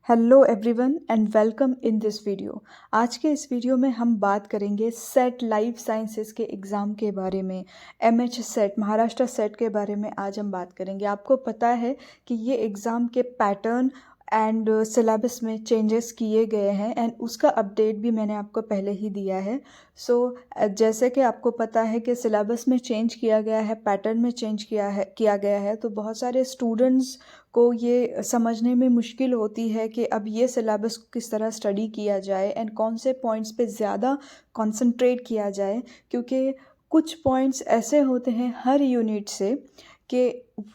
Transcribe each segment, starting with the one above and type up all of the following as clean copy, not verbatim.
Hello everyone and welcome in this video. आज के इस वीडियो में हम बात करेंगे सेट लाइफ साइंसेस के एग्ज़ाम के बारे में। एमएच सेट, महाराष्ट्र सेट के बारे में आज हम बात करेंगे। आपको पता है कि ये एग्ज़ाम के पैटर्न एंड सिलेबस में चेंजेस किए गए हैं एंड उसका अपडेट भी मैंने आपको पहले ही दिया है। जैसे कि आपको पता है कि सिलेबस में चेंज किया गया है, पैटर्न में चेंज किया गया है, तो बहुत सारे स्टूडेंट्स को ये समझने में मुश्किल होती है कि अब ये सिलेबस किस तरह स्टडी किया जाए एंड कौन से पॉइंट्स पे ज़्यादा कंसंट्रेट किया जाए, क्योंकि कुछ पॉइंट्स ऐसे होते हैं हर यूनिट से कि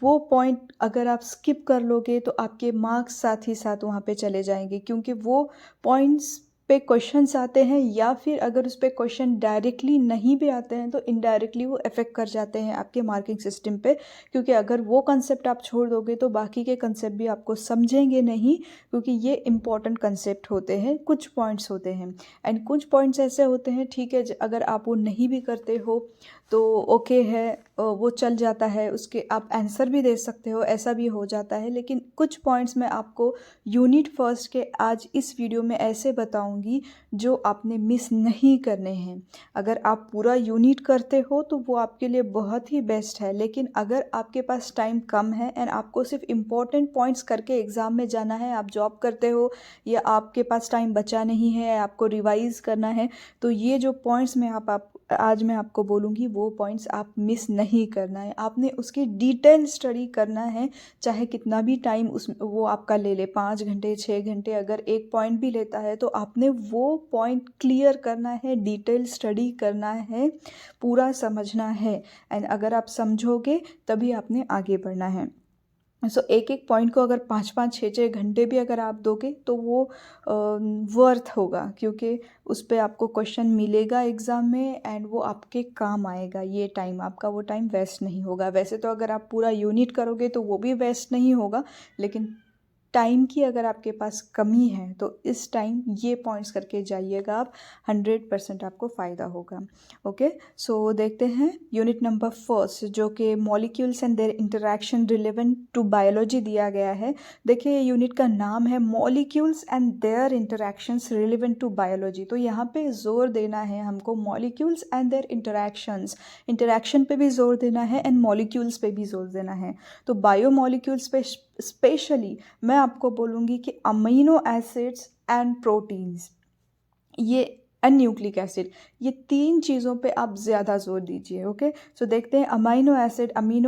वो पॉइंट अगर आप स्किप कर लोगे तो आपके मार्क्स साथ ही साथ वहाँ पे चले जाएंगे, क्योंकि वो पॉइंट्स पे क्वेश्चंस आते हैं या फिर अगर उस पर क्वेश्चन डायरेक्टली नहीं भी आते हैं तो इनडायरेक्टली वो इफ़ेक्ट कर जाते हैं आपके मार्किंग सिस्टम पे। क्योंकि अगर वो कंसेप्ट आप छोड़ दोगे तो बाकी के कंसेप्ट भी आपको समझेंगे नहीं, क्योंकि ये इम्पॉर्टेंट कंसेप्ट होते हैं, कुछ पॉइंट्स होते हैं एंड कुछ पॉइंट्स ऐसे होते हैं, ठीक है, अगर आप वो नहीं भी करते हो तो ओके है, वो चल जाता है, उसके आप आंसर भी दे सकते हो, ऐसा भी हो जाता है। लेकिन कुछ पॉइंट्स मैं आपको यूनिट फर्स्ट के आज इस वीडियो में ऐसे बताऊंगी जो आपने मिस नहीं करने हैं। अगर आप पूरा यूनिट करते हो तो वो आपके लिए बहुत ही बेस्ट है, लेकिन अगर आपके पास टाइम कम है एंड आपको सिर्फ इम्पॉर्टेंट पॉइंट्स करके एग्ज़ाम में जाना है, आप जॉब करते हो या आपके पास टाइम बचा नहीं है, आपको रिवाइज़ करना है, तो ये जो पॉइंट्स मैं आज मैं आपको बोलूँगी वो पॉइंट्स आप मिस नहीं करना है। आपने उसकी डिटेल स्टडी करना है, चाहे कितना भी टाइम उस वो आपका ले ले, 5 घंटे 6 घंटे, अगर एक पॉइंट भी लेता है तो आपने वो पॉइंट क्लियर करना है, डिटेल स्टडी करना है, पूरा समझना है एंड अगर आप समझोगे तभी आपने आगे बढ़ना है। एक एक पॉइंट को अगर 5 5 6 6 घंटे भी अगर आप दोगे तो वो वर्थ होगा, क्योंकि उस पर आपको क्वेश्चन मिलेगा एग्ज़ाम में एंड वो आपके काम आएगा। ये टाइम आपका, वो टाइम वेस्ट नहीं होगा। वैसे तो अगर आप पूरा यूनिट करोगे तो वो भी वेस्ट नहीं होगा, लेकिन टाइम की अगर आपके पास कमी है तो इस टाइम ये पॉइंट्स करके जाइएगा आप, 100% आपको फ़ायदा होगा। ओके, सो देखते हैं यूनिट नंबर फर्स्ट, जो कि molecules and their interaction relevant to biology दिया गया है। देखिए, ये यूनिट का नाम है molecules and their interactions relevant to biology. तो यहाँ पे जोर देना है हमको, molecules and their interactions, interaction पे भी जोर देना है एंड मॉलिक्यूल्स पे भी जोर देना है। तो बायोमॉलिक्यूल्स पे स्पेशली मैं आपको बोलूँगी कि अमीनो एसिड्स एंड प्रोटीन्स, ये एंड न्यूक्लिक एसिड, ये 3 चीज़ों पे आप ज़्यादा जोर दीजिए। ओके, सो देखते हैं अमीनो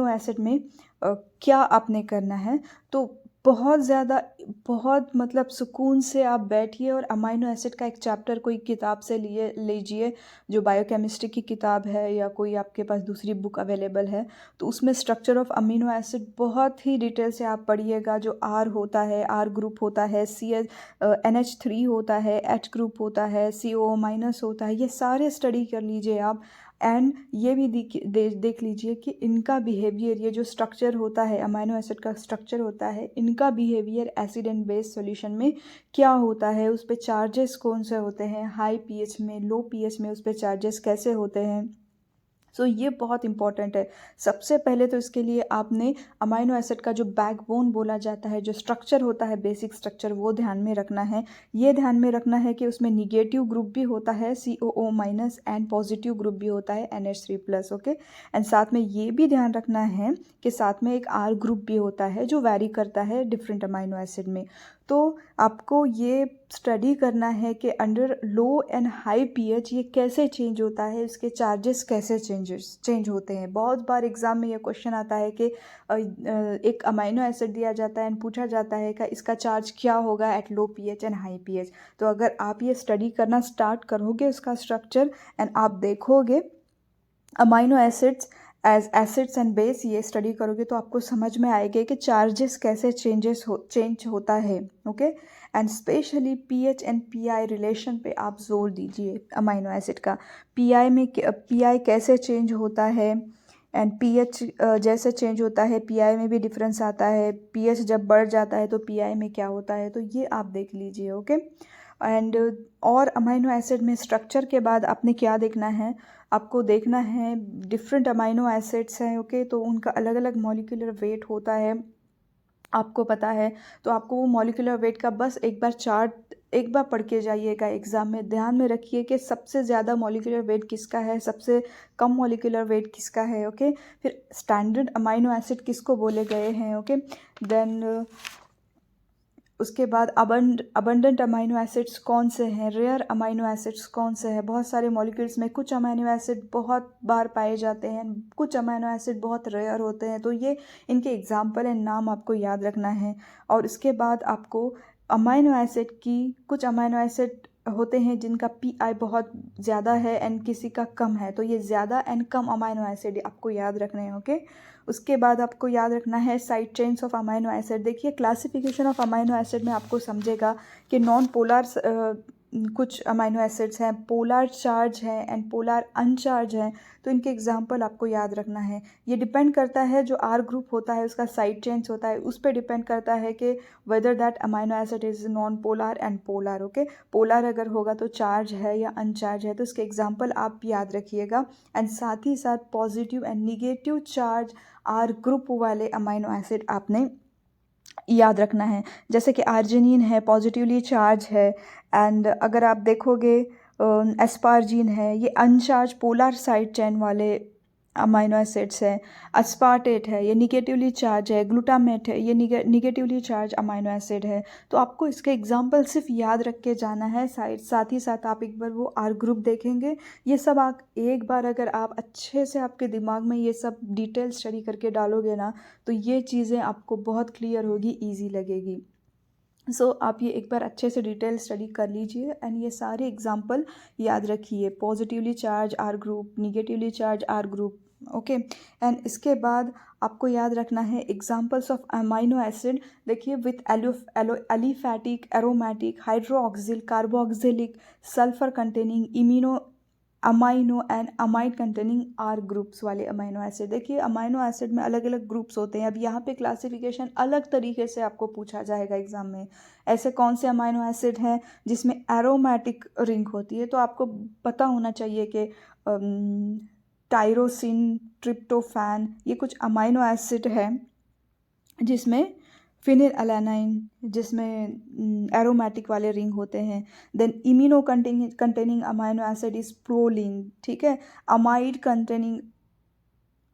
एसिड में क्या आपने करना है। तो बहुत ज़्यादा, बहुत मतलब सुकून से आप बैठिए और अमीनो एसिड का एक चैप्टर कोई किताब से लीजिए, जो बायोकेमिस्ट्री की किताब है या कोई आपके पास दूसरी बुक अवेलेबल है, तो उसमें स्ट्रक्चर ऑफ अमीनो एसिड बहुत ही डिटेल से आप पढ़िएगा। जो आर होता है, आर ग्रुप होता है, NH3 होता है, H ग्रुप होता है, CO- होता है, ये सारे स्टडी कर लीजिए आप एंड ये भी देख लीजिए कि इनका बिहेवियर, ये जो स्ट्रक्चर होता है, अमीनो एसिड का स्ट्रक्चर होता है, इनका behaviour acid and base solution में क्या होता है, उस पे चार्जेस कौन से होते हैं, हाई पीएच में, लो पीएच में उस पे चार्जेस कैसे होते हैं। ये बहुत इंपॉर्टेंट है। सबसे पहले तो इसके लिए आपने अमीनो एसिड का जो बैकबोन बोला जाता है, जो स्ट्रक्चर होता है, बेसिक स्ट्रक्चर, वो ध्यान में रखना है। ये ध्यान में रखना है कि उसमें निगेटिव ग्रुप भी होता है COO- एंड पॉजिटिव ग्रुप भी होता है NH3+। ओके, एंड साथ में ये भी ध्यान रखना है कि साथ में एक R ग्रुप भी होता है जो वैरी करता है डिफरेंट अमीनो एसिड में। तो आपको ये स्टडी करना है कि under low and high pH ये कैसे चेंज होता है, इसके चार्जेस कैसे चेंज होते हैं। बहुत बार एग्जाम में ये क्वेश्चन आता है कि एक अमीनो एसिड दिया जाता है एंड पूछा जाता है कि इसका चार्ज क्या होगा at low pH and high pH. तो अगर आप ये स्टडी करना स्टार्ट करोगे उसका स्ट्रक्चर एंड आप देखोगे amino acids as acids and base, ये स्टडी करोगे तो आपको समझ में आएगा कि चार्जेस कैसे चेंज होता है। Okay, and specially pH and pi relation पे आप जोर दीजिए। अमीनो एसिड का पीआई कैसे चेंज होता है एंड पीएच जैसे चेंज होता है, पीआई में भी डिफरेंस आता है। पीएच जब बढ़ जाता है तो पीआई में क्या होता है, तो ये आप देख लीजिए। ओके, एंड और अमीनो एसिड में स्ट्रक्चर के बाद आपने क्या देखना है, आपको देखना है डिफरेंट अमीनो एसिड्स हैं। ओके, तो उनका अलग अलग मॉलिक्यूलर वेट होता है आपको पता है, तो आपको वो मॉलिक्यूलर वेट का बस एक बार चार्ट एक बार पढ़ के जाइएगा एग्ज़ाम में। ध्यान में रखिए कि सबसे ज़्यादा मॉलिक्यूलर वेट किसका है, सबसे कम मॉलिक्यूलर वेट किसका है। ओके, फिर स्टैंडर्ड अमाइनो एसिड किसको बोले गए हैं। ओके, देन उसके बाद अबंडेंट अमाइनो एसिड्स कौन से हैं, रेयर अमाइनो एसिड्स कौन से हैं। बहुत सारे मॉलिक्यूल्स में कुछ अमाइनो एसिड बहुत बार पाए जाते हैं, कुछ अमाइनो एसिड बहुत रेयर होते हैं। तो ये इनके एग्जाम्पल एंड नाम आपको याद रखना है। और उसके बाद आपको अमाइनो एसिड की, कुछ अमाइनो एसिड होते हैं जिनका पीआई बहुत ज़्यादा है एंड किसी का कम है, तो ये ज़्यादा एंड कम अमाइनो एसिड आपको याद रखने हैं। ओके, उसके बाद आपको याद रखना है side chains of amino acid. देखिए क्लासिफिकेशन ऑफ अमाइनो एसिड में आपको समझेगा कि नॉन पोलर कुछ अमाइनो एसिड्स हैं, पोलर चार्ज हैं एंड पोलर अनचार्ज हैं। तो इनके एग्जांपल आपको याद रखना है। ये डिपेंड करता है, जो आर ग्रुप होता है उसका साइड चेन्स होता है, उस पर डिपेंड करता है कि whether that amino acid is non polar and polar. Okay, polar अगर होगा तो चार्ज है या अनचार्ज है, तो इसके एग्जाम्पल आप याद रखिएगा। एंड साथ ही साथ positive and negative charge R group वाले अमाइनो एसिड आपने याद रखना है। जैसे कि आर्जिनिन है, पॉजिटिवली चार्ज है। एंड अगर आप देखोगे एस्पार्जिन है, ये अनचार्ज पोलर साइड चेन वाले अमाइनो एसिड्स हैं। अस्पार्टेट है, ये निगेटिवली चार्ज है। ग्लूटामेट है, ये निगेटिवली चार्ज अमाइनो एसिड है। तो आपको इसके एग्जांपल सिर्फ याद रख के जाना है। साथ ही साथ आप एक बार वो आर ग्रुप देखेंगे। ये सब आप एक बार अगर आप अच्छे से आपके दिमाग में ये सब डिटेल स्टडी करके डालोगे ना, तो ये चीज़ें आपको बहुत क्लियर होगी, ईजी लगेगी। आप ये एक बार अच्छे से डिटेल स्टडी कर लीजिए एंड ये सारे एग्जाम्पल याद रखिए। Positively charge R group, negatively charge R group. Okay, and इसके बाद आपको याद रखना है एग्जाम्पल्स ऑफ अमाइनो एसिड। देखिए with aliphatic, aromatic, hydroxyl, carboxylic, sulphur containing, imino amino and amide containing R groups वाले अमाइनो एसिड। देखिए अमाइनो एसिड में अलग अलग ग्रुप्स होते हैं। अब यहाँ पे क्लासिफिकेशन अलग तरीके से आपको पूछा जाएगा एग्जाम में। ऐसे कौन से अमाइनो एसिड हैं जिसमें एरोमेटिक रिंग होती है, तो आपको पता होना चाहिए कि टायरोसिन, ट्रिप्टोफैन, ये कुछ अमाइनो एसिड है जिसमें फिनिल अलानाइन, जिसमें एरोमेटिक वाले रिंग होते हैं। Then imino containing amino acid is proline, ठीक है। Amide containing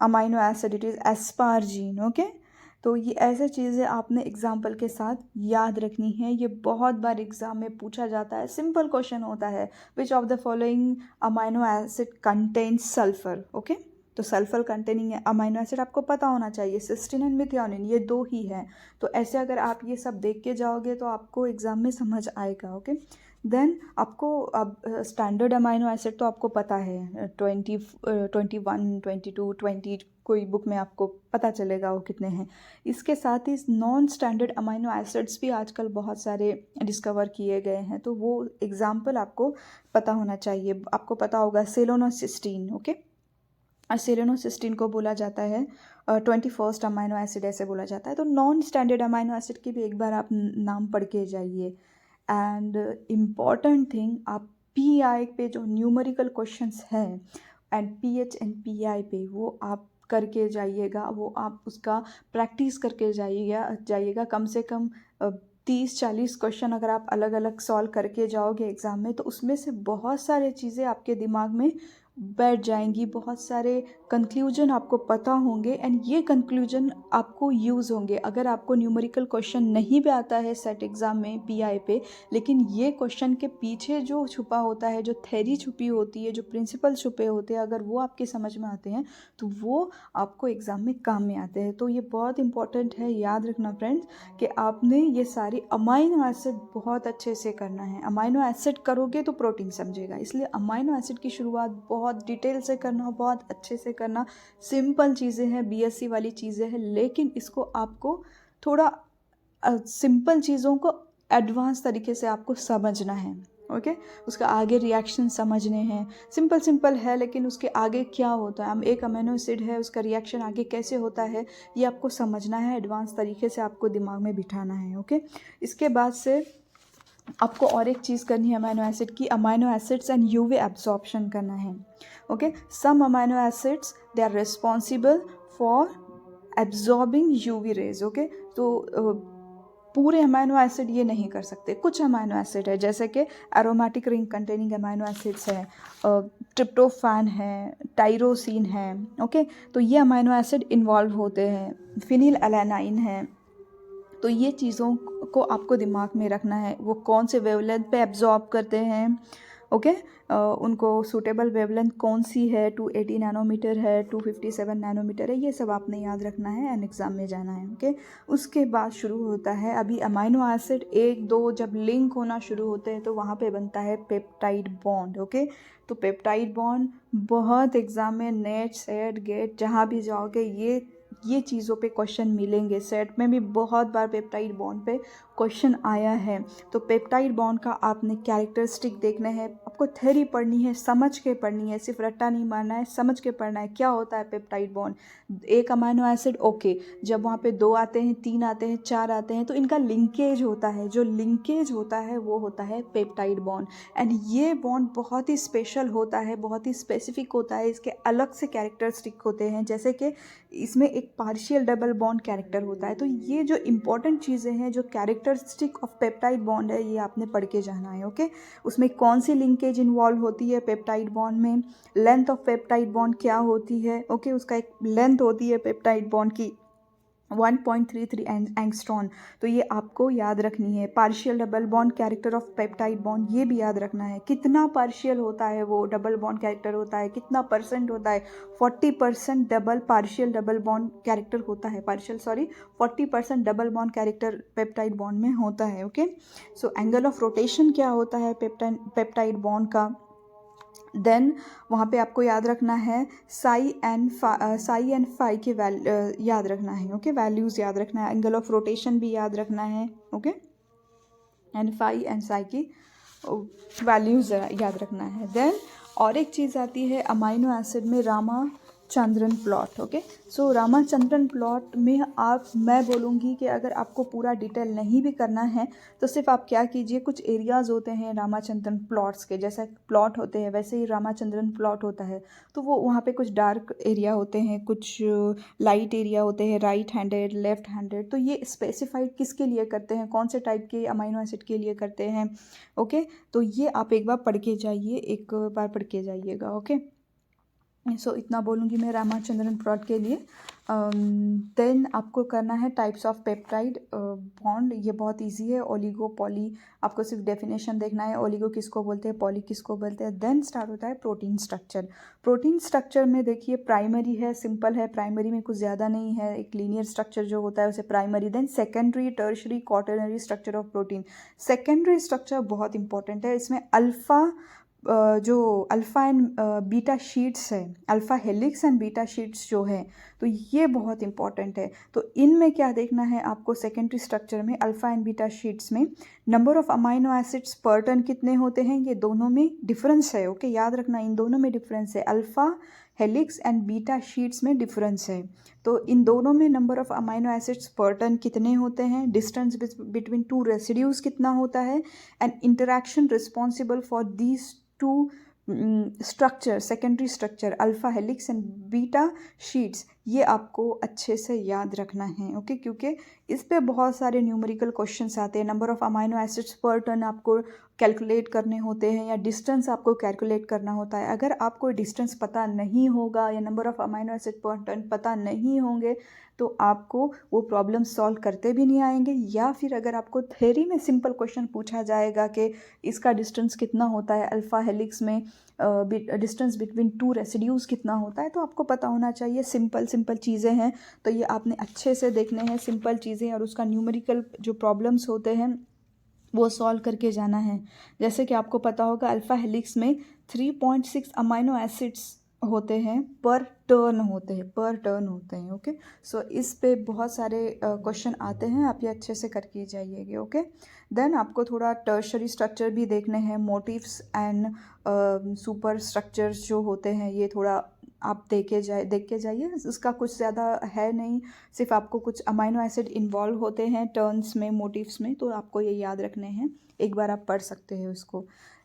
amino acid it is asparagine. Okay, तो ये ऐसे चीज़ें आपने एग्जाम्पल के साथ याद रखनी है। ये बहुत बार एग्जाम में पूछा जाता है। सिंपल क्वेश्चन होता है, which of the following amino acid contains sulphur. Okay, तो सल्फर कंटेनिंग अमाइनो एसिड आपको पता होना चाहिए। सिस्टीन एंड मिथियोनिन, ये दो ही हैं। तो ऐसे अगर आप ये सब देख के जाओगे तो आपको एग्जाम में समझ आएगा। ओके, देन आपको अब स्टैंडर्ड अमाइनो एसिड तो आपको पता है 21, 22, 20, कोई बुक में आपको पता चलेगा वो कितने हैं। इसके साथ ही नॉन स्टैंडर्ड अमाइनो एसिड्स भी आजकल बहुत सारे डिस्कवर किए गए हैं, तो वो एग्जाम्पल आपको पता होना चाहिए। आपको पता होगा सेलेनोसिस्टीन। ओके, और सेलेनोसिस्टीन को बोला जाता है 21st अमाइनो एसिड, ऐसे बोला जाता है। तो नॉन स्टैंडर्ड अमाइनो एसिड की भी एक बार आप नाम पढ़ के जाइए। एंड इम्पॉर्टेंट थिंग, आप पीआई पे जो न्यूमेरिकल क्वेश्चंस हैं एंड पीएच एंड पीआई पे, वो आप करके जाइएगा। वो आप उसका प्रैक्टिस करके जाइएगा। कम से कम 30-40 क्वेश्चन अगर आप अलग अलग सॉल्व करके जाओगे एग्ज़ाम में, तो उसमें से बहुत सारे चीज़ें आपके दिमाग में बैठ जाएंगी। बहुत सारे कंक्लूजन आपको पता होंगे एंड ये कंक्लूजन आपको यूज़ होंगे। अगर आपको न्यूमेरिकल क्वेश्चन नहीं भी आता है सेट एग्ज़ाम में पीआई पे, लेकिन ये क्वेश्चन के पीछे जो छुपा होता है, जो थ्योरी छुपी होती है, जो प्रिंसिपल छुपे होते हैं, अगर वो आपके समझ में आते हैं तो वो आपको एग्ज़ाम में काम में आते हैं। तो ये बहुत इंपॉर्टेंट है, याद रखना फ्रेंड्स, कि आपने ये सारी अमाइनो एसिड बहुत अच्छे से करना है। अमाइनो एसिड करोगे तो प्रोटीन समझेगा, इसलिए अमाइनो एसिड की शुरुआत बहुत डिटेल से करना, बहुत अच्छे से करना। सिंपल चीज़ें हैं, बीएससी वाली चीज़ें हैं, लेकिन इसको आपको थोड़ा सिंपल चीज़ों को एडवांस तरीके से आपको समझना है। ओके, उसका आगे रिएक्शन समझने हैं। सिंपल है, लेकिन उसके आगे क्या होता है, हम एक अमीनो एसिड है, उसका रिएक्शन आगे कैसे होता है, ये आपको समझना है। एडवांस तरीके से आपको दिमाग में बिठाना है। ओके, इसके बाद से आपको और एक चीज़ करनी है अमाइनो एसिड की, amino acids and UV absorption करना है। Okay, some amino acids they are responsible for absorbing UV rays. Okay, तो पूरे अमाइनो एसिड ये नहीं कर सकते। कुछ अमाइनो एसिड है जैसे कि aromatic ring containing amino acids हैं, ट्रिप्टोफैन है, टाइरोसिन है, ओके। तो ये अमाइनो एसिड इन्वॉल्व होते हैं, फिनिल एलानाइन है। तो ये चीज़ों को आपको दिमाग में रखना है, वो कौन से वेवलेंथ पे एब्जॉर्ब करते हैं, ओके। उनको सूटेबल वेवलेंथ कौन सी है, 280 नैनोमीटर है, 257 नैनोमीटर है, ये सब आपने याद रखना है एंड एग्ज़ाम में जाना है, ओके। उसके बाद शुरू होता है अभी अमाइनो एसिड 1-2 जब लिंक होना शुरू होते हैं तो वहाँ पे बनता है पेप्टाइड बॉन्ड, ओके। तो पेप्टाइड बॉन्ड बहुत एग्ज़ाम में नेट सेट गेट जहाँ भी जाओगे ये चीज़ों पे क्वेश्चन मिलेंगे। सेट में भी बहुत बार पेप्टाइड बॉन्ड पे क्वेश्चन आया है। तो पेप्टाइड बॉन्ड का आपने कैरेक्टरिस्टिक देखना है, आपको थ्योरी पढ़नी है, समझ के पढ़नी है, सिर्फ रट्टा नहीं मारना है, समझ के पढ़ना है क्या होता है पेप्टाइड बॉन्ड। एक अमाइनो एसिड ओके, जब वहाँ पे 2 आते हैं, 3 आते हैं, 4 आते हैं तो इनका लिंकेज होता है, जो लिंकेज होता है वो होता है पेप्टाइड बॉन्ड। एंड ये बॉन्ड बहुत ही स्पेशल होता है, बहुत ही स्पेसिफिक होता है, इसके अलग से कैरेक्टरिस्टिक होते हैं। जैसे कि इसमें एक पार्शियल डबल बॉन्ड कैरेक्टर होता है। तो ये जो इंपॉर्टेंट चीज़ें हैं, जो कैरेक्टरिस्टिक ऑफ पेप्टाइड बॉन्ड है, ये आपने पढ़ के जाना है, ओके। उसमें कौन सी लिंकेज इन्वॉल्व होती है पेप्टाइड बॉन्ड में, लेंथ ऑफ पेप्टाइड बॉन्ड क्या होती है, ओके। उसका एक लेंथ होती है पेप्टाइड बॉन्ड की 1.33 एंगस्ट्रॉन, तो ये आपको याद रखनी है। Partial double bond character of peptide bond ये भी याद रखना है, कितना पार्शियल होता है वो डबल बॉन्ड कैरेक्टर होता है, कितना परसेंट होता है। 40% double partial double bond character होता है, 40% double bond character peptide bond में होता है, okay. So angle of rotation क्या होता है पेप्टाइड बॉन्ड का। देन वहाँ पे आपको याद रखना है साई एंड फाई के याद रखना है, ओके। वैल्यूज़ याद रखना है, एंगल ऑफ रोटेशन भी याद रखना है, okay. And phi and psi की वैल्यूज़ याद रखना है। देन और एक चीज़ आती है अमाइनो एसिड में, रामाचंद्रन प्लॉट, ओके। सो रामाचंद्रन प्लॉट में मैं बोलूँगी कि अगर आपको पूरा डिटेल नहीं भी करना है तो सिर्फ आप क्या कीजिए, कुछ एरियाज़ होते हैं रामाचंद्रन प्लॉट्स के, जैसा प्लॉट होते हैं वैसे ही रामाचंद्रन प्लॉट होता है। तो वो वहाँ पे कुछ डार्क एरिया होते हैं, कुछ लाइट एरिया होते हैं, राइट हैंडेड, लेफ्ट हैंडेड। तो ये स्पेसिफाइड किसके लिए करते हैं, कौन से टाइप के अमाइनो एसिड के लिए करते हैं, ओके। तो ये आप एक बार पढ़ के जाइए, एक बार पढ़ के जाइएगा, ओके। सो इतना बोलूँगी मैं रामाचंद्रन प्लॉट के लिए। देन आपको करना है टाइप्स ऑफ पेप्टाइड बॉन्ड, ये बहुत इजी है। ओलिगो, पॉली, आपको सिर्फ डेफिनेशन देखना है, ओलिगो किसको बोलते हैं, पॉली किसको बोलते हैं। देन स्टार्ट होता है प्रोटीन स्ट्रक्चर। प्रोटीन स्ट्रक्चर में देखिए प्राइमरी है, सिंपल है, प्राइमरी में कुछ ज़्यादा नहीं है, एक लीनियर स्ट्रक्चर जो होता है उसे primary. Then secondary, tertiary, quaternary structure of protein. Secondary structure बहुत इंपॉर्टेंट है, इसमें जो अल्फ़ा एंड बीटा शीट्स है, alpha helix and beta sheets जो है, तो ये बहुत इंपॉर्टेंट है। तो इनमें क्या देखना है आपको, सेकेंडरी स्ट्रक्चर में अल्फ़ा एंड बीटा शीट्स में नंबर ऑफ अमाइनो एसिड्स पर टर्न कितने होते हैं, ये दोनों में डिफरेंस है, ओके। याद रखना इन दोनों में डिफरेंस है, alpha helix and beta sheets में डिफरेंस है। तो इन दोनों में नंबर ऑफ अमाइनो एसिड्स पर टर्न कितने होते हैं, डिस्टेंस बिटवीन 2 रेसिड्यूज कितना होता है, and interaction responsible for these 2 structure, secondary structure alpha helix and beta sheets, ये आपको अच्छे से याद रखना है, ओके। क्योंकि इस पे बहुत सारे न्यूमेरिकल क्वेश्चंस आते हैं। नंबर ऑफ अमाइनो एसिड्स पर टर्न आपको कैलकुलेट करने होते हैं, या डिस्टेंस आपको कैलकुलेट करना होता है। अगर आपको डिस्टेंस पता नहीं होगा या नंबर ऑफ अमाइनो एसिड पर टर्न पता नहीं होंगे तो आपको वो प्रॉब्लम सॉल्व करते भी नहीं आएंगे। या फिर अगर आपको थ्योरी में सिंपल क्वेश्चन पूछा जाएगा कि इसका डिस्टेंस कितना होता है, अल्फ़ा हेलिक्स में डिस्टेंस बिटवीन 2 रेसिड्यूज़ कितना होता है, तो आपको पता होना चाहिए। सिंपल चीज़ें हैं, तो ये आपने अच्छे से देखने हैं सिंपल चीज़ें, और उसका न्यूमेरिकल जो प्रॉब्लम्स होते हैं वो सॉल्व करके जाना है। जैसे कि आपको पता होगा अल्फ़ा हेलिक्स में 3.6 अमाइनो एसिड्स होते हैं, पर टर्न होते हैं, ओके। सो इस पे बहुत सारे क्वेश्चन आते हैं, आप ये अच्छे से करके जाइएगा, ओके। देन आपको थोड़ा टर्शरी स्ट्रक्चर भी देखने हैं, मोटिव्स एंड सुपर स्ट्रक्चर्स जो होते हैं, ये थोड़ा आप देख के जाइए। उसका कुछ ज़्यादा है नहीं, सिर्फ आपको कुछ अमाइनो एसिड इन्वॉल्व होते हैं टर्न्स में, मोटिव्स में, तो आपको ये याद रखने हैं, एक बार आप पढ़ सकते हैं उसको।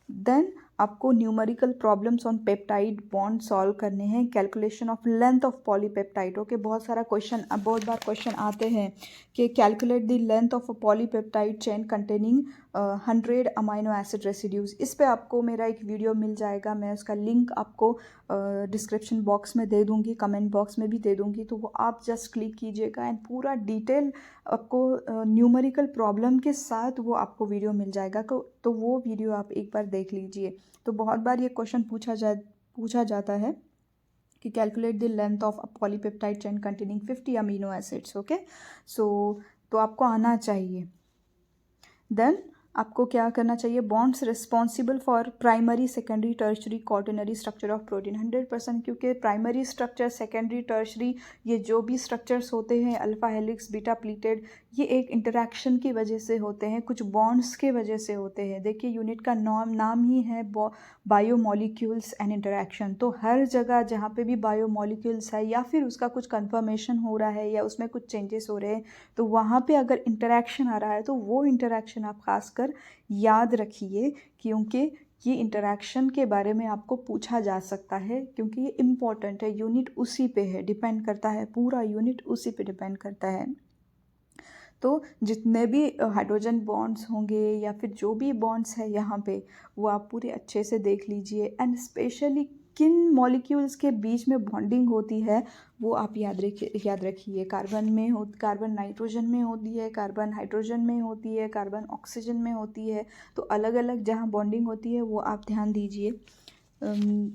देन आपको numerical problems on peptide bond solve करने हैं, calculation of length of polypeptide. Okay, बहुत बार क्वेश्चन आते हैं कि calculate the length of a polypeptide chain containing 100 amino acid residues. इस पे आपको मेरा एक वीडियो मिल जाएगा, मैं उसका लिंक आपको डिस्क्रिप्शन बॉक्स में दे दूँगी, कमेंट बॉक्स में भी दे दूँगी, तो वो आप जस्ट क्लिक कीजिएगा एंड पूरा डिटेल आपको न्यूमेरिकल प्रॉब्लम के साथ वो आपको वीडियो मिल जाएगा। तो वो वीडियो आप एक बार देख लीजिए। तो बहुत बार ये क्वेश्चन पूछा जाता है कि calculate the length of a polypeptide chain containing 50 amino acids. Okay, तो आपको आना चाहिए। देन आपको क्या करना चाहिए, bonds responsible for primary secondary tertiary quaternary structure of protein 100%, क्योंकि प्राइमरी स्ट्रक्चर, सेकेंडरी, टर्शरी, ये जो भी स्ट्रक्चर्स होते हैं, अल्फा हेलिक्स, बीटा प्लीटेड, ये एक इंटरैक्शन की वजह से होते हैं, कुछ बॉन्ड्स के वजह से होते हैं। देखिए यूनिट का नाम ही है बायोमोलिक्यूल्स एंड इंटरैक्शन। तो हर जगह जहाँ पे भी बायोमोलिक्यूल्स है या फिर उसका कुछ कन्फर्मेशन हो रहा है या उसमें कुछ चेंजेस हो रहे हैं, तो वहाँ पे अगर इंटरैक्शन आ रहा है तो वो इंटरैक्शन आप खासकर याद रखिए, क्योंकि ये इंटरैक्शन के बारे में आपको पूछा जा सकता है, क्योंकि ये इम्पॉर्टेंट है। यूनिट उसी पे है, डिपेंड करता है, पूरा यूनिट उसी पे डिपेंड करता है। तो जितने भी हाइड्रोजन बॉन्ड्स होंगे या फिर जो भी बॉन्ड्स है यहाँ पे, वो आप पूरे अच्छे से देख लीजिए। एंड स्पेशली किन मॉलिक्यूल्स के बीच में बॉन्डिंग होती है वो आप याद रखिए। कार्बन नाइट्रोजन में होती है, कार्बन हाइड्रोजन में होती है, कार्बन ऑक्सीजन में होती है। तो अलग अलग जहाँ बॉन्डिंग होती है वो आप ध्यान दीजिए।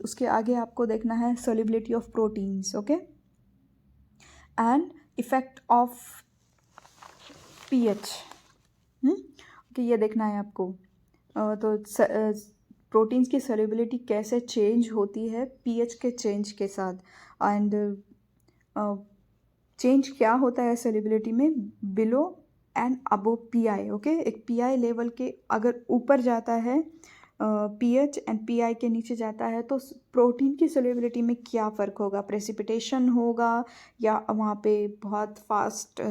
उसके आगे आपको देखना है solubility of proteins. Okay, and effect of pH. Okay, ये देखना है आपको। तो प्रोटीन्स की सोल्युबिलिटी कैसे चेंज होती है पीएच के चेंज के साथ, एंड चेंज क्या होता है सोल्युबिलिटी में below and above pi. Okay, एक पीआई लेवल के अगर ऊपर जाता है पीएच एंड पीआई के नीचे जाता है तो प्रोटीन की सोल्युबिलिटी में क्या फ़र्क होगा, प्रेसिपिटेशन होगा या वहाँ पे बहुत फास्ट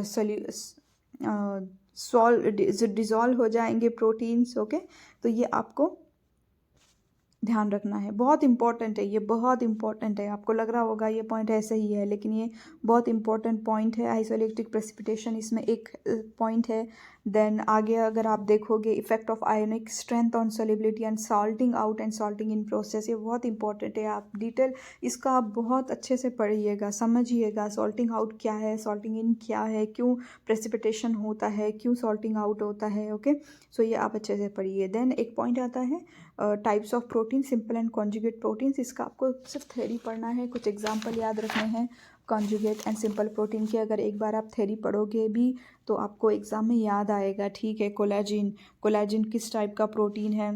डिज़ोल्व हो जाएंगे प्रोटीन्स। ओके, तो ये आपको ध्यान रखना है, बहुत इंपॉर्टेंट है, ये बहुत इंपॉर्टेंट है। आपको लग रहा होगा ये पॉइंट ऐसे ही है, लेकिन ये बहुत इंपॉर्टेंट पॉइंट है। आइसोइलेक्ट्रिक प्रेसिपिटेशन इसमें एक पॉइंट है। देन आगे अगर आप देखोगे effect of ionic strength on solubility and salting out and salting in process, ये बहुत इंपॉर्टेंट है। आप डिटेल इसका आप बहुत अच्छे से पढ़िएगा, समझिएगा सॉल्टिंग आउट क्या है, सॉल्टिंग इन क्या है, क्यों प्रेसिपिटेशन होता है, क्यों सॉल्टिंग आउट होता है। ओके, सो ये आप अच्छे से पढ़िए। देन एक पॉइंट आता है types of protein, simple and conjugate proteins. इसका आपको सिर्फ थ्योरी पढ़ना है, कुछ एग्जांपल याद रखने हैं कॉन्जुगेट एंड सिंपल प्रोटीन के। अगर एक बार आप थ्योरी पढ़ोगे भी तो आपको एग्ज़ाम में याद आएगा। ठीक है, कोलेजिन किस टाइप का प्रोटीन है।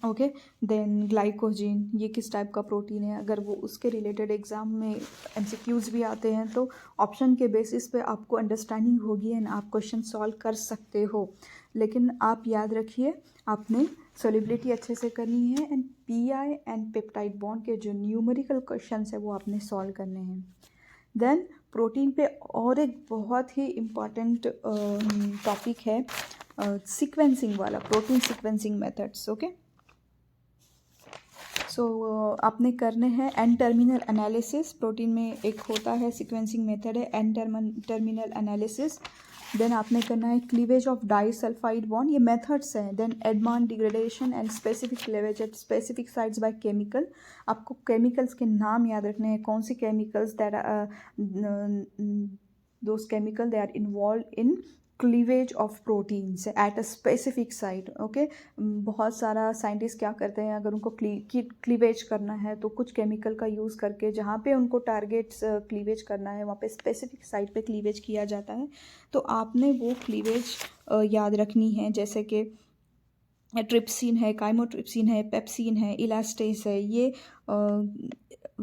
ओके, देन ग्लाइकोजिन ये किस टाइप का प्रोटीन है, अगर वो उसके रिलेटेड एग्ज़ाम में एमसीक्यूज़ भी आते हैं तो ऑप्शन के बेसिस पे आपको अंडरस्टैंडिंग होगी एंड आप क्वेश्चन सॉल्व कर सकते हो। लेकिन आप याद रखिए आपने सोल्युबिलिटी अच्छे से करनी है and pi and peptide bond के जो न्यूमेरिकल क्वेश्चन है वो आपने सॉल्व करने हैं। देन प्रोटीन पे और एक बहुत ही इम्पॉर्टेंट टॉपिक है सीक्वेंसिंग वाला, प्रोटीन सीक्वेंसिंग मेथड्स। ओके, सो आपने करने हैं एन टर्मिनल एनालिसिस। प्रोटीन में एक होता है सीक्वेंसिंग मेथड है एन टर्मिनल एनालिसिस। देन आपने करना है क्लीवेज ऑफ डाइसल्फाइड बॉन्ड, ये मेथड्स हैं। Then Edman degradation and specific cleavage at specific sites by chemical. आपको केमिकल्स के नाम याद रखने हैं, कौन सी chemicals those chemical they are involve in cleavage of proteins at a specific site. Okay, बहुत सारा साइंटिस्ट क्या करते हैं, अगर उनको क्लीवेज करना है तो कुछ केमिकल का यूज़ करके जहाँ पे उनको टारगेट्स क्लीवेज करना है वहाँ पे स्पेसिफिक साइट पे क्लीवेज किया जाता है। तो आपने वो क्लीवेज याद रखनी है, जैसे कि ट्रिप्सिन है, काइमोट्रिप्सिन है, पेप्सिन है, इलास्टेस है, ये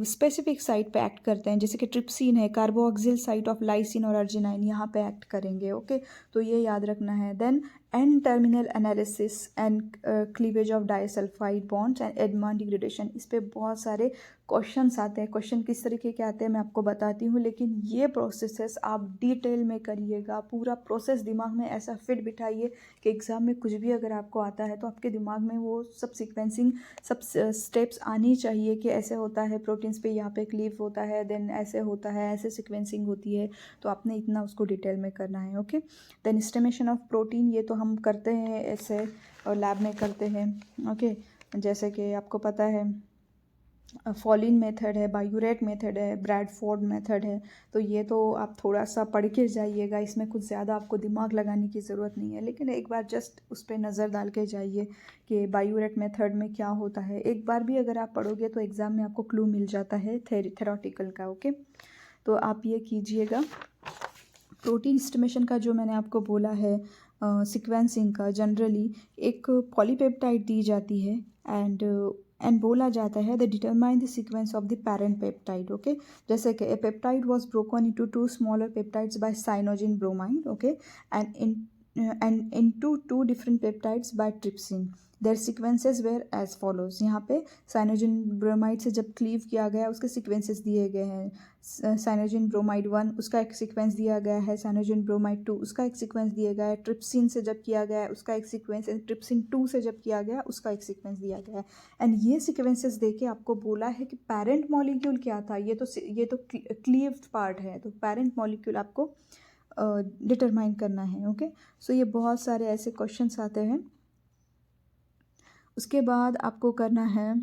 स्पेसिफिक साइट पे एक्ट करते हैं। जैसे कि ट्रिप्सिन है कार्बोक्सिल साइट ऑफ लाइसिन और अर्जिनाइन, यहाँ पे एक्ट करेंगे। ओके, तो ये याद रखना है। Then N terminal analysis and cleavage of disulphide bonds and Edman degradation. इस पे बहुत सारे क्वेश्चंस आते हैं। क्वेश्चन किस तरीके के आते हैं मैं आपको बताती हूँ, लेकिन ये प्रोसेसेस आप डिटेल में करिएगा। पूरा प्रोसेस दिमाग में ऐसा फिट बिठाइए कि एग्ज़ाम में कुछ भी अगर आपको आता है तो आपके दिमाग में वो सब सीक्वेंसिंग, सब स्टेप्स आनी चाहिए कि ऐसे होता है प्रोटीन्स पे, यहाँ पे क्लीव होता है, देन ऐसे होता है, ऐसे सीक्वेंसिंग होती है। तो आपने इतना उसको डिटेल में करना है। Okay, then estimation of protein, ये तो हम करते हैं ऐसे और लैब में करते हैं। ओके, जैसे कि आपको पता है फॉलिन मेथड है, बायूरेट मेथड है, ब्रैडफोर्ड मेथड है। तो ये तो आप थोड़ा सा पढ़ के जाइएगा, इसमें कुछ ज़्यादा आपको दिमाग लगाने की ज़रूरत नहीं है, लेकिन एक बार जस्ट उस पर नज़र डाल के जाइए कि बायूरेट मेथड में क्या होता है। एक बार भी अगर आप पढ़ोगे तो एग्ज़ाम में आपको क्लू मिल जाता है थेरोटिकल का। ओके, तो आप ये कीजिएगा। प्रोटीन एस्टिमेशन का जो मैंने आपको बोला है सीक्वेंसिंग का, जनरली एक पॉलीपेप्टाइड दी जाती है एंड बोला जाता है the determine the sequence of the parent peptide. Okay, जैसे कि a peptide was broken into 2 smaller peptides by cyanogen bromide. Okay, and into 2 different peptides by trypsin. Their sequences were as follows. यहाँ पे साइनोजिन bromide से जब cleave किया गया उसके sequences दिए गए हैं। साइनोजिन ब्रोमाइड 1 उसका एक सीक्वेंस दिया गया है, साइनोजिन ब्रोमाइड 2 उसका एक सीक्वेंस दिया गया है, ट्रिप्सिन से जब किया गया है उसका एक सीक्वेंस है, ट्रिप्सिन 2 से जब किया गया उसका एक सीक्वेंस दिया गया है। एंड ये सीक्वेंसेस देके आपको बोला है कि पेरेंट मॉलिक्यूल क्या था। ये तो क्लीव्ड पार्ट है, तो पेरेंट मॉलिक्यूल आपको डिटरमाइन करना है। ओके, सो ये बहुत सारे ऐसे क्वेश्चंस आते हैं। उसके बाद आपको करना है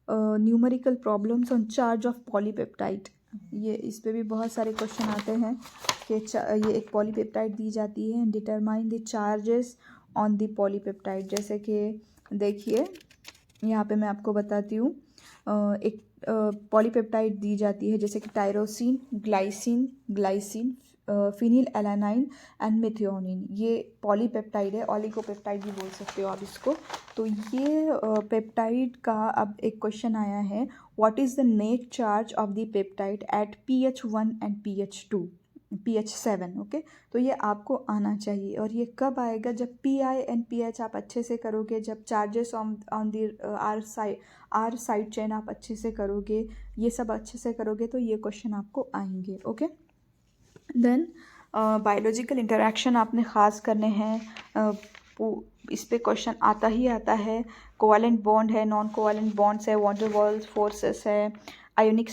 numerical problems on charge of polypeptide. ये इस पे भी बहुत सारे क्वेश्चन आते हैं कि ये एक पॉलीपेप्टाइड दी जाती है, determine the charges on the polypeptide. जैसे कि देखिए यहाँ पे मैं आपको बताती हूँ, एक पॉलीपेप्टाइड दी जाती है जैसे कि tyrosine, glycine, phenyl alanine and methionine. ये पॉलीपेप्टाइड है, ऑलिगोपेप्टाइड भी बोल सकते हो आप इसको। तो ये पेप्टाइड का अब एक क्वेश्चन आया है, what is the net charge of the peptide at pH 1 and pH 7। Okay, तो ये आपको आना चाहिए। और ये कब आएगा? जब PI एंड pH आप अच्छे से करोगे, जब charges on the R side chain आप अच्छे से करोगे, ये सब अच्छे से करोगे तो ये क्वेश्चन आपको आएंगे। ओके, देन बायोलॉजिकल इंटरैक्शन आपने ख़ास करने हैं। इस पे क्वेश्चन आता ही आता है। कोवेलेंट बॉन्ड है, नॉन कोवेलेंट बॉन्ड्स है, वॉन डेर वाल्स फोर्सेस है, आयोनिक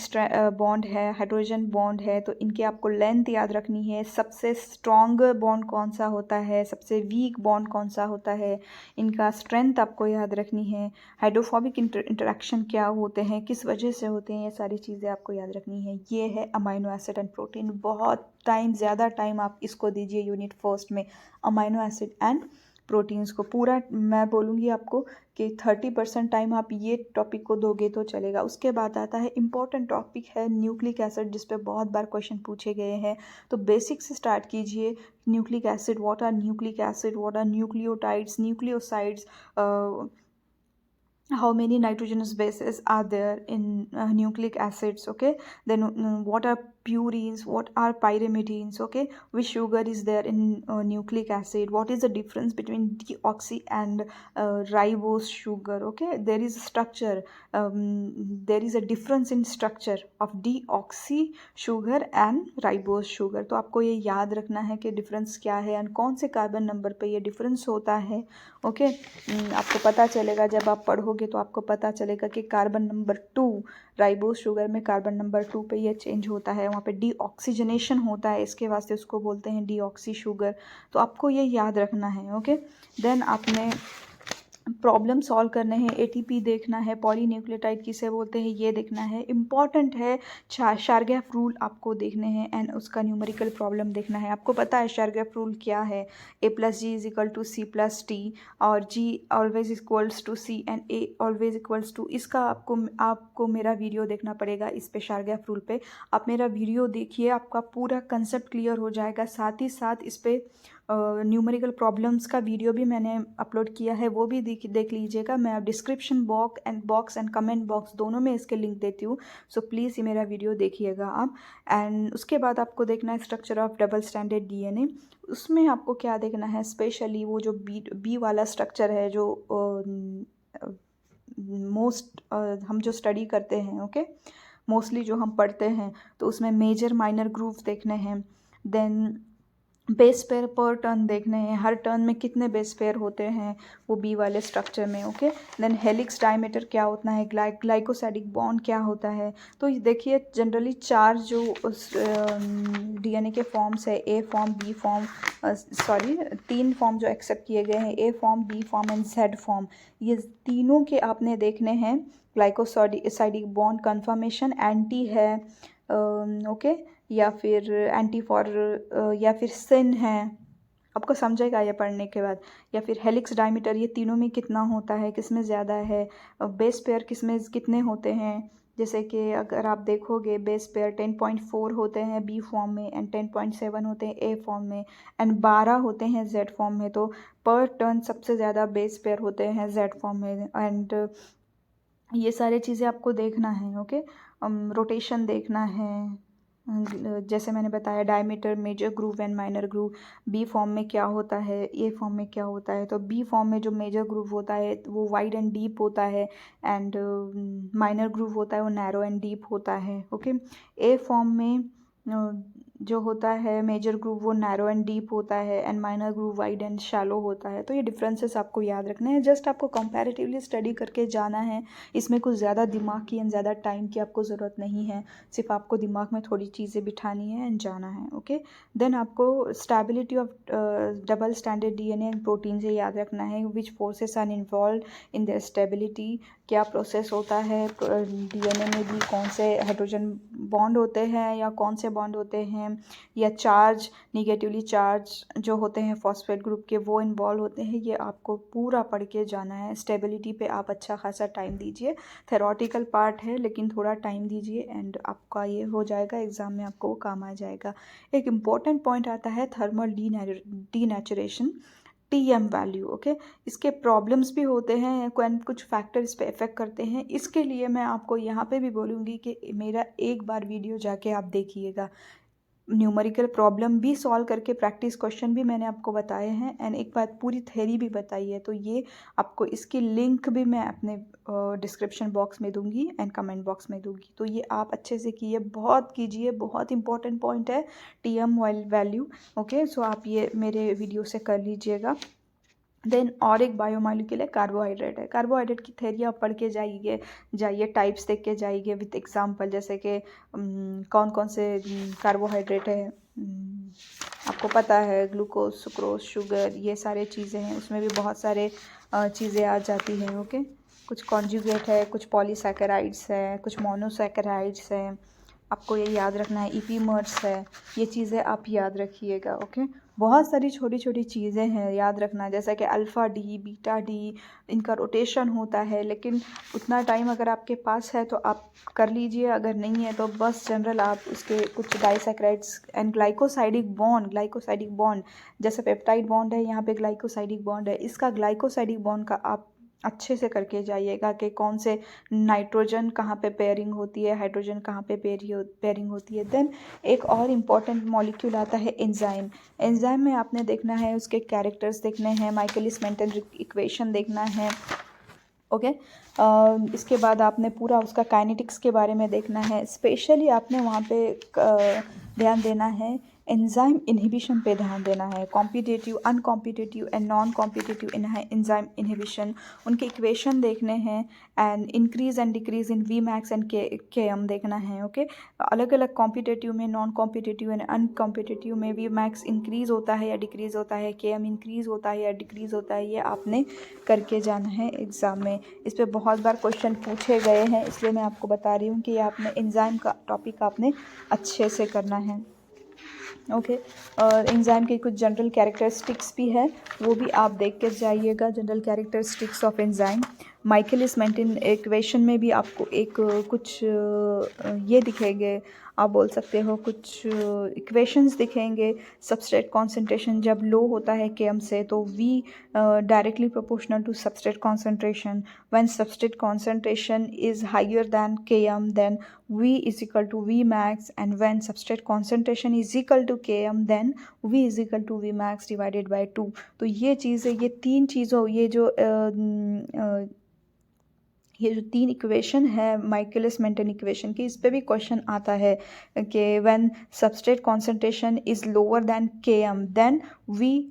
बॉन्ड है, हाइड्रोजन बॉन्ड है। तो इनके आपको लेंथ याद रखनी है। सबसे स्ट्रॉन्ग बॉन्ड कौन सा होता है, सबसे वीक बॉन्ड कौन सा होता है, इनका स्ट्रेंथ आपको याद रखनी है। हाइड्रोफोबिक इंटरेक्शन क्या होते हैं, किस वजह से होते हैं, ये सारी चीज़ें आपको याद रखनी है। ये है अमाइनो एसिड एंड प्रोटीन। बहुत ज़्यादा टाइम आप इसको दीजिए यूनिट फर्स्ट में, अमाइनो एसिड एंड प्रोटीन्स को। पूरा मैं बोलूँगी आपको कि 30% टाइम आप ये टॉपिक को दोगे तो चलेगा। उसके बाद आता है इम्पॉर्टेंट टॉपिक है न्यूक्लिक एसिड, जिस पे बहुत बार क्वेश्चन पूछे गए हैं। तो बेसिक से स्टार्ट कीजिए। Nucleic acid, what are nucleic acid, what are nucleotides, nucleosides, how many nitrogenous bases are there in nucleic acids. Okay, then what are purines, what are pyrimidines, okay, which sugar is there in nucleic acid, what is the difference between deoxy and ribose sugar. Okay, there is a structure, there is a difference in structure of deoxy sugar and ribose sugar. तो आपको ये याद रखना है कि difference क्या है और कौन से कार्बन नंबर पे ये डिफरेंस होता है। ओके, आपको पता चलेगा जब आप पढ़ोगे तो आपको पता चलेगा कि कार्बन नंबर 2 राइबोस शुगर में कार्बन नंबर 2 पे ये चेंज होता है, वहाँ पे डीऑक्सीजनेशन होता है, इसके वास्ते उसको बोलते हैं डीऑक्सी शुगर। तो आपको ये याद रखना है। ओके, देन आपने प्रॉब्लम सॉल्व करने हैं, एटीपी देखना है, पॉलीन्यूक्लियोटाइड किसे बोलते हैं ये देखना है, इम्पॉर्टेंट है। शारगैफ रूल आपको देखने हैं एंड उसका न्यूमेरिकल प्रॉब्लम देखना है। आपको पता है शारगैफ रूल क्या है, A+G=C+T और G always equals to C and A always equals to. इसका आपको मेरा वीडियो देखना पड़ेगा इस पे, शारगैफ रूल पे। आप मेरा वीडियो देखिए, आपका पूरा कंसेप्ट क्लियर हो जाएगा। साथ ही साथ इस पे न्यूमेरिकल प्रॉब्लम्स का वीडियो भी मैंने अपलोड किया है, वो भी देख लीजिएगा। मैं description box and comment box दोनों में इसके लिंक देती हूँ, सो प्लीज़ ये मेरा वीडियो देखिएगा आप। एंड उसके बाद आपको देखना है structure of double standard DNA. उसमें आपको क्या देखना है, स्पेशली वो जो बी वाला स्ट्रक्चर है, जो मोस्ट हम जो स्टडी करते हैं, ओके, मोस्टली जो हम पढ़ते हैं, तो उसमें मेजर माइनर ग्रूव देखने हैं। देन बेस पेयर पर टर्न देखने हैं, हर टर्न में कितने बेस पेयर होते हैं वो बी वाले स्ट्रक्चर में, ओके। देन हेलिक्स डायमीटर क्या होता है, ग्लाइकोसाइडिक बॉन्ड क्या होता है। तो ये देखिए जनरली 4 जो डीएनए के फॉर्म्स है, A form, B form, 3 form जो एक्सेप्ट किए गए हैं, A form, B form and Z form, ये तीनों के आपने देखने हैं। ग्लाइकोसाइडिक बॉन्ड कन्फर्मेशन एंटी है, ओके, या फिर एंटी फॉर या फिर सिन है, आपको समझेगा ये पढ़ने के बाद। या फिर हेलिक्स डायमीटर, ये तीनों में कितना होता है, किस में ज़्यादा है, बेस पेयर किस में कितने होते हैं। जैसे कि अगर आप देखोगे बेस पेयर 10.4 होते हैं बी फॉर्म में एंड 10.7 होते हैं ए फॉर्म में एंड 12 होते हैं जेड फॉर्म में। तो पर टर्न सबसे ज़्यादा बेस पेयर होते हैं जेड फॉर्म में। एंड ये सारी चीज़ें आपको देखना है, ओके। रोटेशन देखना है, जैसे मैंने बताया diameter, major groove and minor groove. B form में क्या होता है, ए फॉर्म में क्या होता है। तो बी फॉर्म में जो मेजर ग्रूव होता है वो वाइड एंड डीप होता है, एंड माइनर ग्रूव होता है वो नैरो एंड डीप होता है, ओके। ए फॉर्म में जो होता है मेजर ग्रूव वो नैरो एंड डीप होता है and minor groove wide and shallow होता है। तो ये डिफरेंसेस आपको याद रखने हैं, जस्ट आपको कंपैरेटिवली स्टडी करके जाना है। इसमें कुछ ज़्यादा दिमाग की एंड ज़्यादा टाइम की आपको ज़रूरत नहीं है, सिर्फ आपको दिमाग में थोड़ी चीज़ें बिठानी है एंड जाना है, ओके। देन आपको stability of double standard DNA and protein से याद रखना है, which forces are involve in their stability, क्या प्रोसेस होता है डीएनए में भी, कौन से हाइड्रोजन बॉन्ड होते हैं या कौन से बॉन्ड होते हैं, या चार्ज, निगेटिवली चार्ज जो होते हैं फॉस्फेट ग्रुप के वो इन्वॉल्व होते हैं। ये आपको पूरा पढ़ के जाना है। स्टेबिलिटी पे आप अच्छा खासा टाइम दीजिए, थेरोटिकल पार्ट है लेकिन थोड़ा टाइम दीजिए एंड आपका ये हो जाएगा, एग्ज़ाम में आपको वो काम आ जाएगा। एक इम्पॉर्टेंट पॉइंट आता है thermal denaturation, TM value, okay. इसके प्रॉब्लम्स भी होते हैं, कुछ फैक्टर इस पे इफेक्ट करते हैं। इसके लिए मैं आपको यहाँ पे भी बोलूँगी कि मेरा एक बार वीडियो जाके आप देखिएगा। न्यूमेरिकल प्रॉब्लम भी सॉल्व करके प्रैक्टिस क्वेश्चन भी मैंने आपको बताए हैं एंड एक बार पूरी थ्योरी भी बताई है। तो ये आपको इसकी लिंक भी मैं अपने डिस्क्रिप्शन बॉक्स में दूंगी एंड कमेंट बॉक्स में दूंगी। तो ये आप अच्छे से कीजिए, बहुत इंपॉर्टेंट पॉइंट है टीएम वैल्यू, ओके। सो आप ये मेरे वीडियो से कर लीजिएगा। देन और एक बायोमॉलिक्यूल है कार्बोहाइड्रेट है। कार्बोहाइड्रेट की थ्योरी आप पढ़ के जाइए, टाइप्स देख के जाइए विथ एग्जांपल, जैसे कि कौन कौन से कार्बोहाइड्रेट है, आपको पता है ग्लूकोज, सुक्रोज, शुगर, ये सारे चीज़ें हैं। उसमें भी बहुत सारे चीज़ें आ जाती हैं, ओके। कुछ कॉन्जुगेट है, कुछ पॉलीसैकेराइड्स है, कुछ मोनोसैकेराइड्स है, आपको ये याद रखना है। ईपीमर्स है, ये चीज़ें आप याद रखिएगा, ओके। बहुत सारी छोटी छोटी चीज़ें हैं याद रखना, जैसा कि अल्फ़ा डी, बीटा डी, इनका रोटेशन होता है। लेकिन उतना टाइम अगर आपके पास है तो आप कर लीजिए, अगर नहीं है तो बस जनरल आप उसके कुछ डाइसैकेराइड्स एंड ग्लाइकोसाइडिक बॉन्ड, जैसे पेप्टाइड बॉन्ड है, यहाँ पे ग्लाइकोसाइडिक बॉन्ड है, इसका ग्लाइकोसाइडिक बॉन्ड का आप अच्छे से करके जाइएगा कि कौन से नाइट्रोजन कहाँ पे पेयरिंग होती है, हाइड्रोजन कहाँ पे पेयरिंग होती है। देन एक और इम्पॉर्टेंट मॉलिक्यूल आता है एंजाइम। एंजाइम में आपने देखना है उसके कैरेक्टर्स देखने हैं, माइकलिस मेंटन इक्वेशन देखना है, ओके। इसके बाद आपने पूरा उसका काइनेटिक्स के बारे में देखना है। स्पेशली आपने वहाँ पे ध्यान देना है, एंजाइम इनहिबिशन पे ध्यान देना है। Competitive, uncompetitive and non competitive enzyme inhibition, उनके इक्वेशन देखने हैं and increase and decrease in V max and K M देखना है, ओके। अलग अलग कॉम्पिटिटिव में, नॉन कॉम्पिटिटिव एंड अनकॉम्पिटिटिव में वी मैक्स इंक्रीज होता है या डिक्रीज होता है, के एम इंक्रीज होता है या डिक्रीज होता है, ये आपने करके जाना है एग्ज़ाम में। इस पर बहुत बार क्वेश्चन पूछे गए हैं, इसलिए मैं आपको बता रही हूँ कि आपने एंजाइम का टॉपिक आपने अच्छे से करना है, ओके। और एंजाइम के कुछ जनरल कैरेक्टरिस्टिक्स भी है, वो भी आप देख कर जाइएगा। General characteristics of enzyme, Michaelis Menten equation में भी आपको एक कुछ ये दिखेंगे, आप बोल सकते हो कुछ इक्वेशंस दिखेंगे। सबस्ट्रेट कॉन्सेंट्रेशन जब लो होता है Km से तो V directly proportional to substrate concentration. When substrate concentration is higher than Km then V is equal to V max, and when substrate concentration is equal to Km then V is equal to V max divided by 2। तो ये चीज़ है, ये तीन चीज़ों ये जो तीन equation है माइकलिस मेंटन इक्वेशन की, इस पे भी क्वेश्चन आता है कि when substrate concentration is lower than Km then V,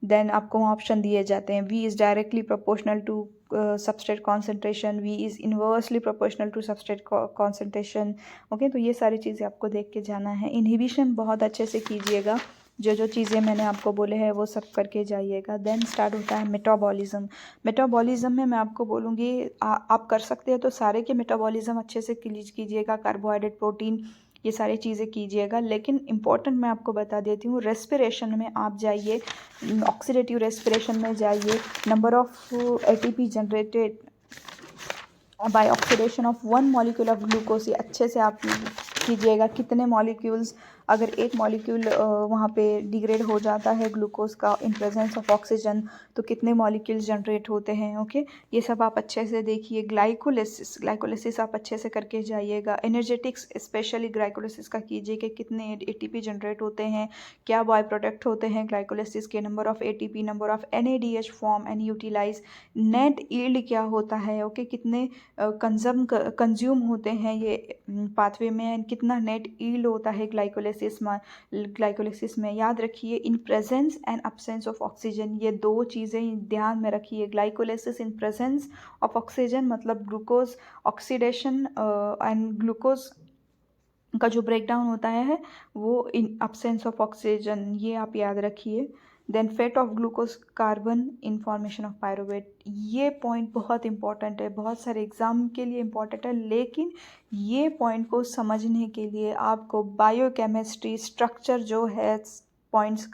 then आपको ऑप्शन दिए जाते हैं V is directly proportional to substrate concentration, V is inversely proportional to substrate concentration. Okay, तो ये सारी चीज़ें आपको देख के जाना है। इनहिबिशन बहुत अच्छे से कीजिएगा, जो जो चीज़ें मैंने आपको बोले हैं वो सब करके जाइएगा। देन स्टार्ट होता है मेटाबॉलिज्म। मेटाबॉलिज्म में मैं आपको बोलूँगी आप कर सकते हो तो सारे के मेटाबॉलिज्म अच्छे से कीजिएगा, कार्बोहाइड्रेट, प्रोटीन, ये सारी चीज़ें कीजिएगा। लेकिन इम्पॉर्टेंट मैं आपको बता देती हूँ, रेस्पिरेशन में आप जाइए, ऑक्सीडेटिव रेस्पिरेशन में जाइए। Number of ATP generated by oxidation of 1 molecule of glucose, ये अच्छे से आप कीजिएगा। कितने मॉलिक्यूल्स, अगर एक मॉलिक्यूल वहाँ पे डिग्रेड हो जाता है ग्लूकोज का इन प्रेजेंस ऑफ ऑक्सीजन, तो कितने मॉलिक्यूल्स जनरेट होते हैं। ओके, ये सब आप अच्छे से देखिए। ग्लाइकोलिसिस आप अच्छे से करके जाइएगा। एनर्जेटिक्स स्पेशली ग्लाइकोलिसिस का कीजिए कि कितने ATP जनरेट होते हैं, क्या बाय प्रोडक्ट होते हैं ग्लाइकोलिसिस के, number of ATP, number of NADH form and utilize, net yield क्या होता है। ओके, कितने कंज्यूम होते हैं ये पाथवे में, एंड कितना नेट यील्ड होता है ग्लाइकोलिसिस में। याद रखिए, in presence and absence of oxygen, ये दो चीज़ें ध्यान में रखिए। Glycolysis in presence of oxygen मतलब ग्लूकोज ऑक्सीडेशन एंड ग्लूकोज का जो ब्रेकडाउन होता है वो इन अब्सेंस ऑफ ऑक्सीजन, ये आप याद रखिए। Then fate of glucose carbon in formation of pyruvate, ये पॉइंट बहुत इंपॉर्टेंट है, बहुत सारे एग्जाम के लिए इंपॉर्टेंट है। लेकिन ये पॉइंट को समझने के लिए आपको बायोकेमिस्ट्री स्ट्रक्चर जो है पॉइंट्स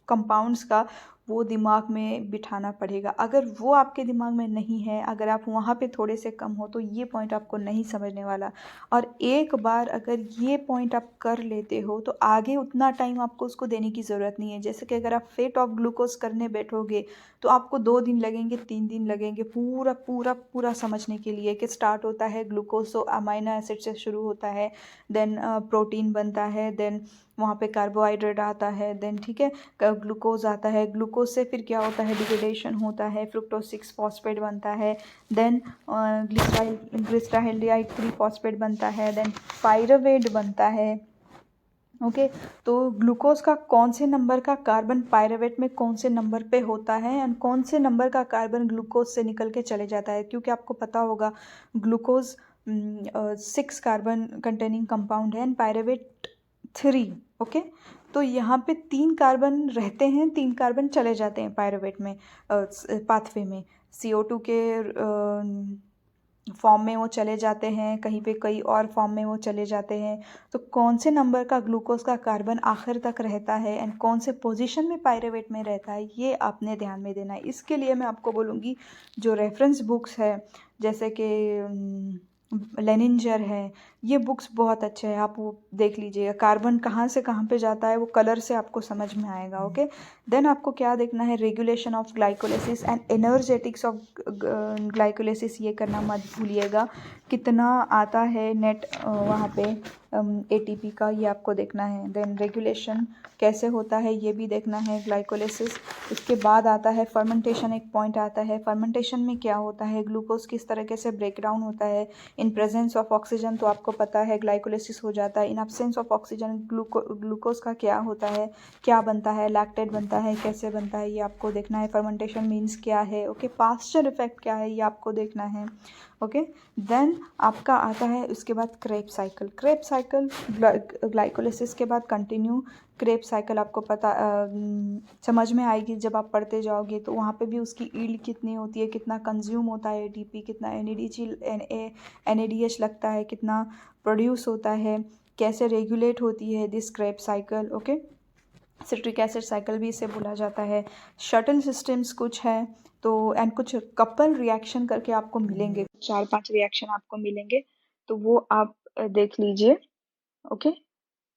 कंपाउंड्स का, वो दिमाग में बिठाना पड़ेगा। अगर वो आपके दिमाग में नहीं है, अगर आप वहाँ पे थोड़े से कम हो, तो ये पॉइंट आपको नहीं समझने वाला। और एक बार अगर ये पॉइंट आप कर लेते हो तो आगे उतना टाइम आपको उसको देने की ज़रूरत नहीं है। जैसे कि अगर आप फेट ऑफ ग्लूकोज करने बैठोगे तो आपको 2 दिन लगेंगे, 3 दिन लगेंगे पूरा पूरा पूरा समझने के लिए कि स्टार्ट होता है ग्लूकोज, तो अमाइनो एसिड से शुरू होता है, देन प्रोटीन बनता है, देन वहाँ पे कार्बोहाइड्रेट आता है, देन ठीक है ग्लूकोज आता है, ग्लूकोज से फिर क्या होता है, डिग्रेडेशन होता है, फ्रुक्टोज 6 फॉस्फेट बनता है, देन ग्लिसराल्डिहाइड 3 फॉस्फेट बनता है, देन पायरुवेट बनता है। ओके, तो ग्लूकोज का कौन से नंबर का कार्बन पायरुवेट में कौन से नंबर पे होता है, एंड कौन से नंबर का कार्बन ग्लूकोज से निकल के चले जाता है, क्योंकि आपको पता होगा ग्लूकोज 6 कार्बन कंटेनिंग कंपाउंड है एंड पायरुवेट 3। ओके, तो यहाँ पे 3 कार्बन रहते हैं, 3 कार्बन चले जाते हैं पायरुवेट में, पाथवे में CO2 के फॉर्म में वो चले जाते हैं, कहीं पे कई और फॉर्म में वो चले जाते हैं। तो कौन से नंबर का ग्लूकोज का कार्बन आखिर तक रहता है एंड कौन से पोजीशन में पायरुवेट में रहता है, ये आपने ध्यान में देना है। इसके लिए मैं आपको बोलूँगी जो रेफरेंस बुक्स है, जैसे कि लेनिंजर है, ये बुक्स बहुत अच्छे हैं, आप वो देख लीजिएगा। कार्बन कहाँ से कहाँ पे जाता है वो कलर से आपको समझ में आएगा। ओके, देन आपको क्या देखना है, regulation of glycolysis and energetics of glycolysis, ये करना मत भूलिएगा। कितना आता है नेट वहाँ पे ATP का, ये आपको देखना है। देन रेगुलेशन कैसे होता है ये भी देखना है ग्लाइकोलिसिस। इसके बाद आता है फर्मेंटेशन, एक पॉइंट आता है फर्मेंटेशन में क्या होता है, ग्लूकोज किस तरीके से ब्रेक डाउन होता है इन प्रेजेंस ऑफ ऑक्सीजन, तो आपको पता है ग्लाइकोलिसिस हो जाता है। In absence of oxygen glucose का क्या होता है, क्या बनता है, लैक्टेट बनता है, कैसे बनता है, ये आपको देखना है। फर्मेंटेशन मीन्स क्या है, ओके, पास्चर इफेक्ट क्या है, ये आपको देखना है। ओके, देन आपका आता है उसके बाद Krebs cycle. Krebs cycle glycolysis के बाद कंटिन्यू क्रेब साइकिल आपको पता समझ में आएगी जब आप पढ़ते जाओगे, तो वहाँ पे भी उसकी ईल्ड कितनी होती है, कितना कंज्यूम होता है ATP, कितना NADH लगता है, कितना प्रोड्यूस होता है, कैसे रेगुलेट होती है this Krebs cycle. Okay, citric acid cycle भी इसे बोला जाता है। शटल सिस्टम्स कुछ है, तो एंड कुछ कपल रिएक्शन करके आपको मिलेंगे, 4-5 रिएक्शन आपको मिलेंगे, तो वो आप देख लीजिए। ओके।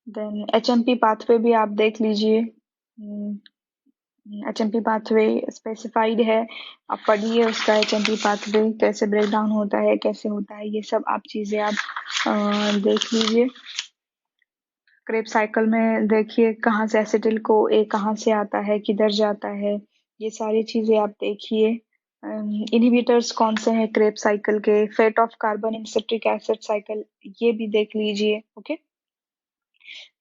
देन HMP पाथवे भी आप देख लीजिए। HMP पाथवे स्पेसिफाइड है, आप पढ़िए उसका। HMP पाथवे कैसे ब्रेक डाउन होता है, कैसे होता है, ये सब आप चीज़ें आप देख लीजिए। क्रेब साइकिल में देखिए कहाँ से एसिटिल को ए कहाँ से आता है, किधर जाता है, ये सारी चीज़ें आप देखिए। इनहिबिटर्स कौन से हैं क्रेब साइकिल के, fate of carbon in citric acid cycle, ये भी देख लीजिए। ओके।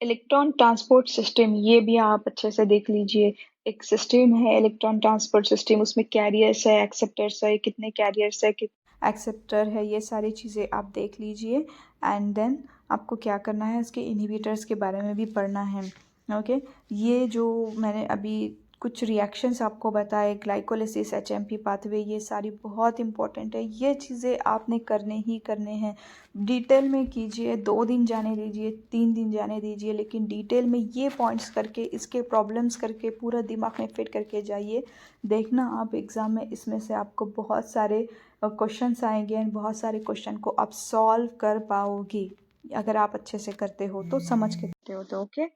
इलेक्ट्रॉन ट्रांसपोर्ट सिस्टम, ये भी आप अच्छे से देख लीजिए। एक सिस्टम है इलेक्ट्रॉन ट्रांसपोर्ट सिस्टम, उसमें कैरियर्स है, एक्सेप्टर्स है, कितने कैरियर्स है, कितने एक्सेप्टर है, ये सारी चीज़ें आप देख लीजिए। एंड देन आपको क्या करना है, इसके इनहिबिटर्स के बारे में भी पढ़ना है। ओके। ये जो मैंने अभी कुछ रिएक्शंस आपको बताए, ग्लाइकोलिसिस, HMP पाथवे, ये सारी बहुत इंपॉर्टेंट है। ये चीज़ें आपने करने ही करने हैं। डिटेल में कीजिए, 2 दिन जाने दीजिए, 3 दिन जाने दीजिए, लेकिन डिटेल में ये पॉइंट्स करके, इसके प्रॉब्लम्स करके पूरा दिमाग में फिट करके जाइए। देखना आप एग्ज़ाम में इसमें से आपको बहुत सारे क्वेश्चंस आएंगे एंड बहुत सारे क्वेश्चन को आप सॉल्व कर पाओगे अगर आप अच्छे से करते हो तो, समझ के करते हो तो। ओके।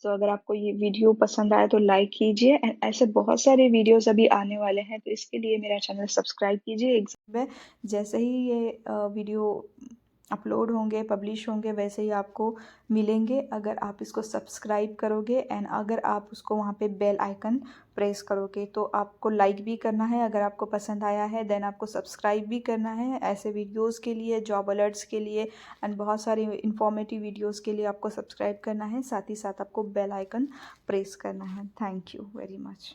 तो अगर आपको ये वीडियो पसंद आए तो लाइक कीजिए। ऐसे बहुत सारे वीडियोस अभी आने वाले हैं, तो इसके लिए मेरा चैनल सब्सक्राइब कीजिए। एग्जाम में जैसे ही ये वीडियो अपलोड होंगे, पब्लिश होंगे, वैसे ही आपको मिलेंगे अगर आप इसको सब्सक्राइब करोगे एंड अगर आप उसको वहाँ पे बेल आइकन प्रेस करोगे। तो आपको लाइक भी करना है अगर आपको पसंद आया है, देन आपको सब्सक्राइब भी करना है ऐसे वीडियोस के लिए, जॉब अलर्ट्स के लिए एंड बहुत सारी इंफॉर्मेटिव वीडियोस के लिए आपको सब्सक्राइब करना है। साथ ही साथ आपको बेल आइकन प्रेस करना है। Thank you very much.